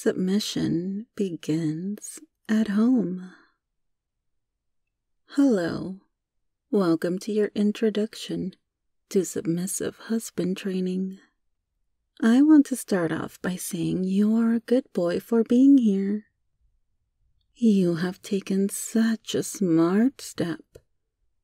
Submission begins at home. Hello, welcome to your introduction to submissive husband training. I want to start off by saying you are a good boy for being here. You have taken such a smart step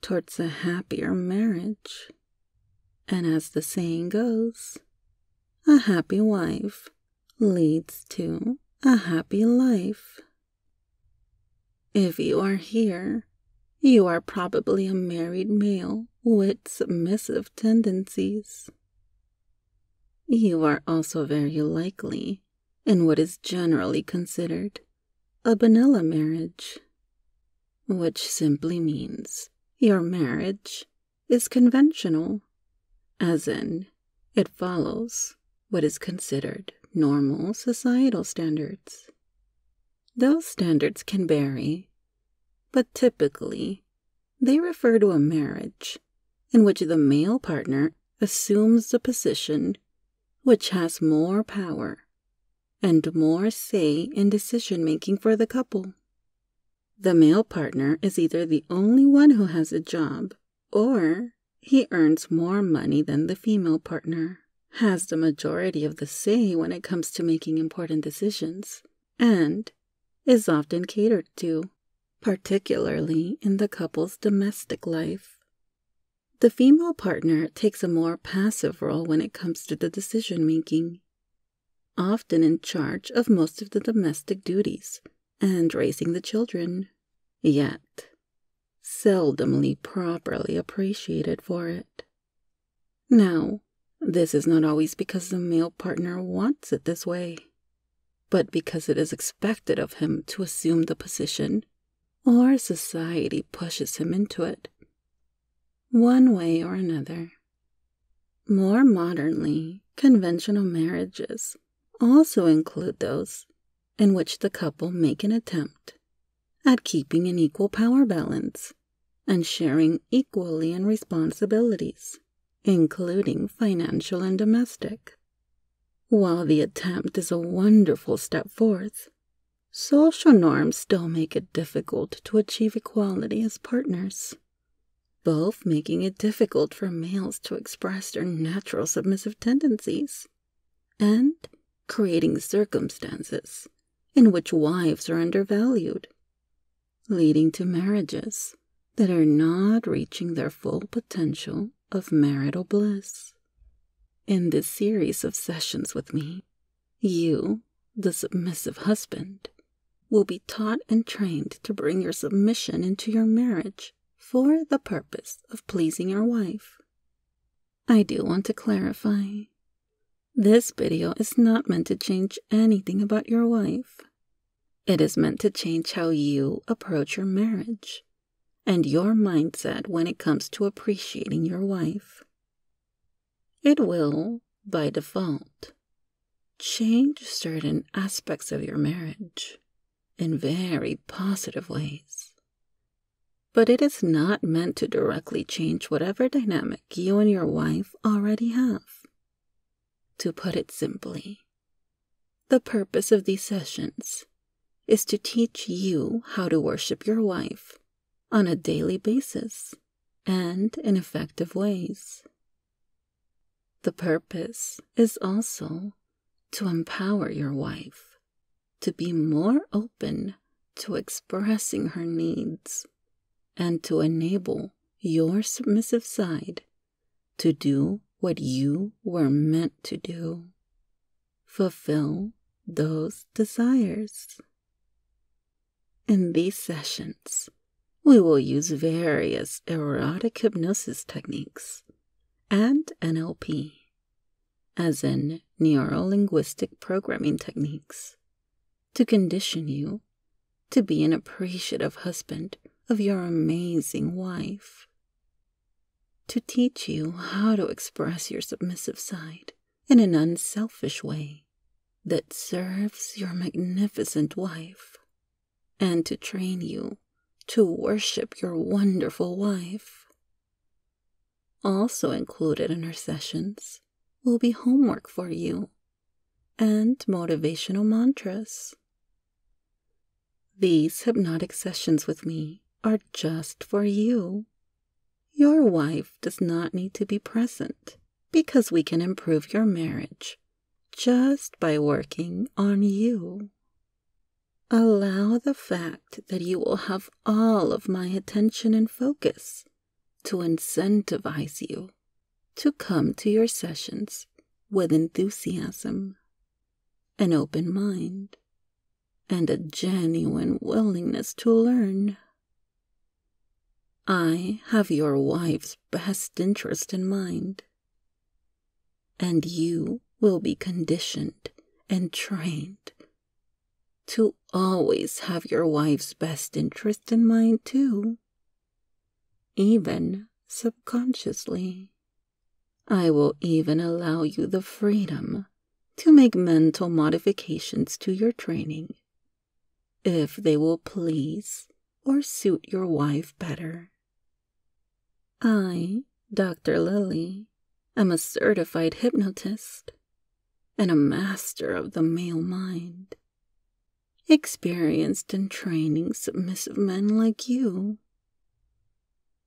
towards a happier marriage. And as the saying goes, a happy wife leads to a happy life. If you are here, you are probably a married male with submissive tendencies. You are also very likely in what is generally considered a vanilla marriage, which simply means your marriage is conventional, as in it follows what is considered normal societal standards. Those standards can vary, but typically they refer to a marriage in which the male partner assumes the position which has more power and more say in decision-making for the couple. The male partner is either the only one who has a job, or he earns more money than the female partner, has the majority of the say when it comes to making important decisions, and is often catered to, particularly in the couple's domestic life. The female partner takes a more passive role when it comes to the decision-making, often in charge of most of the domestic duties and raising the children, yet seldomly properly appreciated for it. Now, this is not always because the male partner wants it this way, but because it is expected of him to assume the position, or society pushes him into it, one way or another. More modernly, conventional marriages also include those in which the couple make an attempt at keeping an equal power balance and sharing equally in responsibilities, including financial and domestic. While the attempt is a wonderful step forth, social norms still make it difficult to achieve equality as partners, both making it difficult for males to express their natural submissive tendencies and creating circumstances in which wives are undervalued, leading to marriages that are not reaching their full potential of marital bliss. In this series of sessions with me, you, the submissive husband, will be taught and trained to bring your submission into your marriage for the purpose of pleasing your wife. I do want to clarify, this video is not meant to change anything about your wife. It is meant to change how you approach your marriage and your mindset when it comes to appreciating your wife. It will, by default, change certain aspects of your marriage in very positive ways. But it is not meant to directly change whatever dynamic you and your wife already have. To put it simply, the purpose of these sessions is to teach you how to worship your wife on a daily basis and in effective ways. The purpose is also to empower your wife to be more open to expressing her needs and to enable your submissive side to do what you were meant to do. Fulfill those desires. In these sessions, we will use various erotic hypnosis techniques and NLP, as in neuro-linguistic programming techniques, to condition you to be an appreciative husband of your amazing wife, to teach you how to express your submissive side in an unselfish way that serves your magnificent wife, and to train you to worship your wonderful wife. Also included in our sessions will be homework for you and motivational mantras. These hypnotic sessions with me are just for you. Your wife does not need to be present because we can improve your marriage just by working on you. Allow the fact that you will have all of my attention and focus to incentivize you to come to your sessions with enthusiasm, an open mind, and a genuine willingness to learn. I have your wife's best interest in mind, and you will be conditioned and trained to always have your wife's best interest in mind too, even subconsciously. I will even allow you the freedom to make mental modifications to your training if they will please or suit your wife better. I, Dr. Lilly, am a certified hypnotist and a master of the male mind, experienced in training submissive men like you.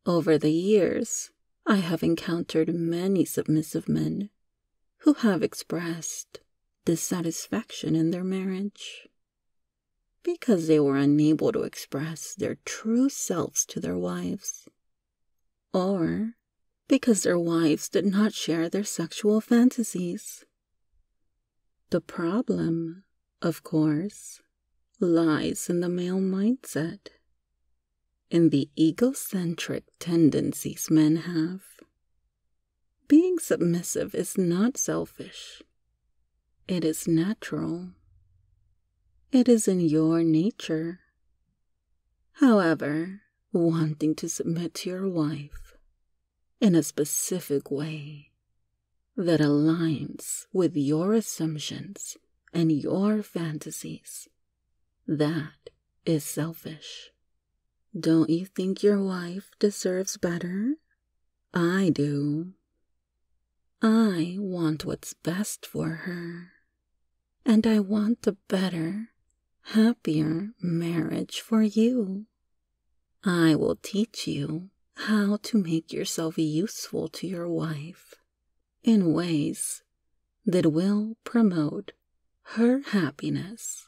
Over the years, I have encountered many submissive men who have expressed dissatisfaction in their marriage because they were unable to express their true selves to their wives, or because their wives did not share their sexual fantasies. The problem, of course, lies in the male mindset, in the egocentric tendencies men have. Being submissive is not selfish. It is natural. It is in your nature. However, wanting to submit to your wife in a specific way that aligns with your assumptions and your fantasies, that is selfish. Don't you think your wife deserves better? I do. I want what's best for her, and I want a better, happier marriage for you. I will teach you how to make yourself useful to your wife in ways that will promote her happiness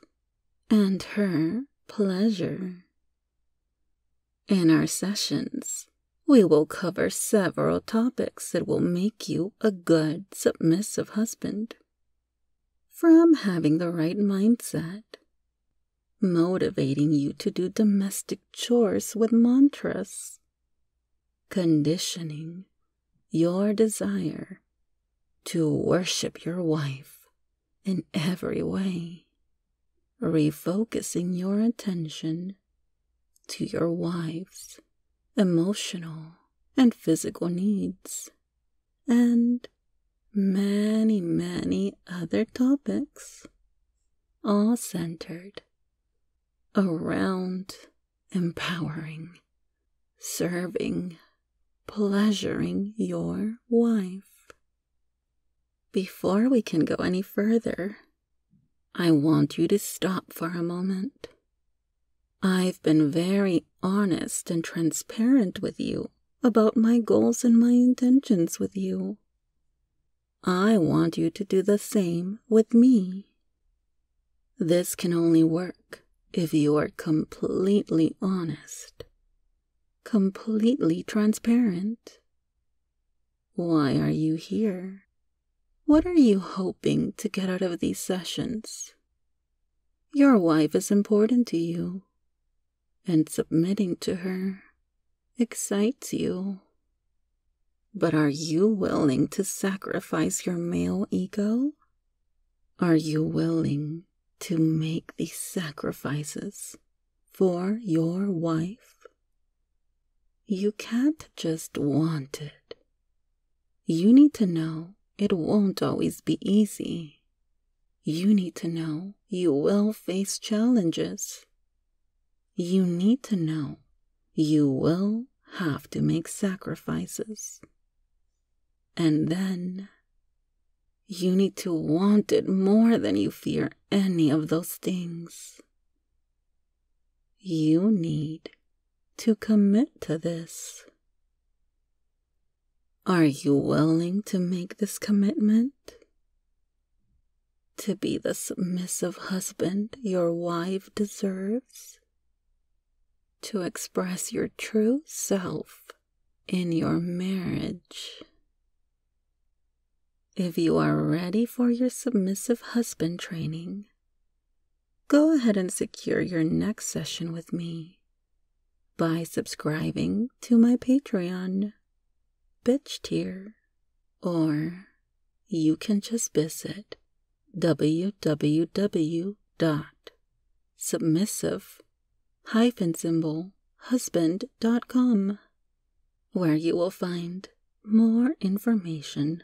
and her pleasure. In our sessions, we will cover several topics that will make you a good, submissive husband. From having the right mindset, motivating you to do domestic chores with mantras, conditioning your desire to worship your wife in every way, refocusing your attention to your wife's emotional and physical needs, and many, many other topics, all centered around empowering, serving, pleasuring your wife. Before we can go any further, I want you to stop for a moment. I've been very honest and transparent with you about my goals and my intentions with you. I want you to do the same with me. This can only work if you are completely honest, completely transparent. Why are you here? What are you hoping to get out of these sessions? Your wife is important to you, and submitting to her excites you. But are you willing to sacrifice your male ego? Are you willing to make these sacrifices for your wife? You can't just want it. You need to know it won't always be easy. You need to know you will face challenges. You need to know you will have to make sacrifices. And then You need to want it more than you fear any of those things. You need to commit to this. Are you willing to make this commitment? To be the submissive husband your wife deserves? To express your true self in your marriage? If you are ready for your submissive husband training, go ahead and secure your next session with me by subscribing to my Patreon, Bitch Tier, or you can just visit www.submissive-husband.com, where you will find more information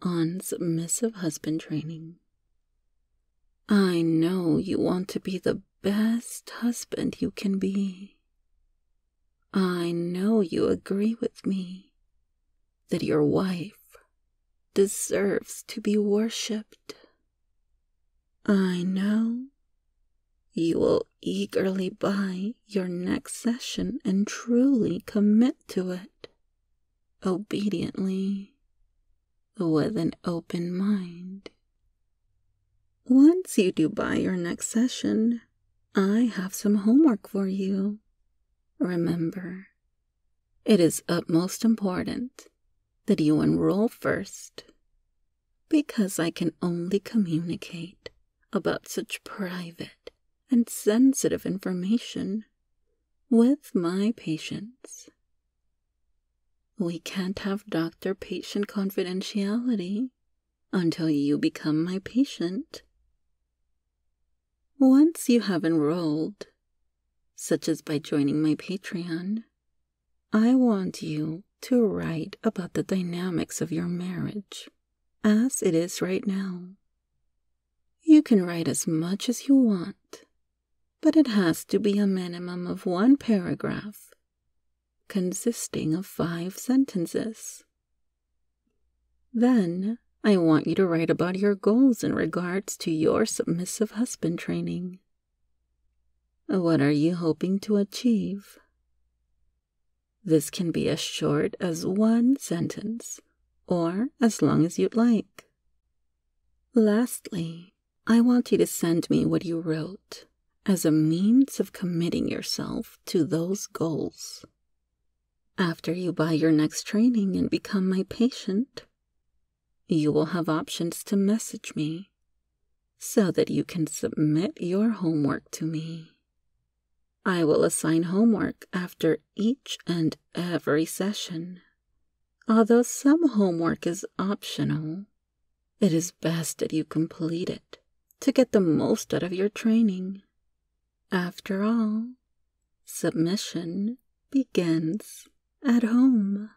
on submissive husband training. I know you want to be the best husband you can be. I know you agree with me that your wife deserves to be worshipped. I know you will eagerly buy your next session and truly commit to it, obediently, with an open mind. Once you do buy your next session, I have some homework for you. Remember, it is utmost important that you enroll first, because I can only communicate about such private and sensitive information with my patients. We can't have doctor-patient confidentiality until you become my patient. Once you have enrolled, such as by joining my Patreon, I want you to write about the dynamics of your marriage as it is right now. You can write as much as you want, but it has to be a minimum of 1 paragraph, consisting of 5 sentences. Then, I want you to write about your goals in regards to your submissive husband training. What are you hoping to achieve? This can be as short as 1 sentence, or as long as you'd like. Lastly, I want you to send me what you wrote as a means of committing yourself to those goals. After you buy your next training and become my patient, you will have options to message me so that you can submit your homework to me. I will assign homework after each and every session. Although some homework is optional, it is best that you complete it to get the most out of your training. After all, submission begins at home.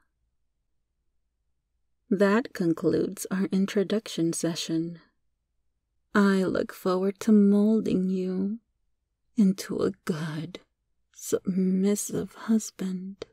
That concludes our introduction session. I look forward to molding you into a good, submissive husband.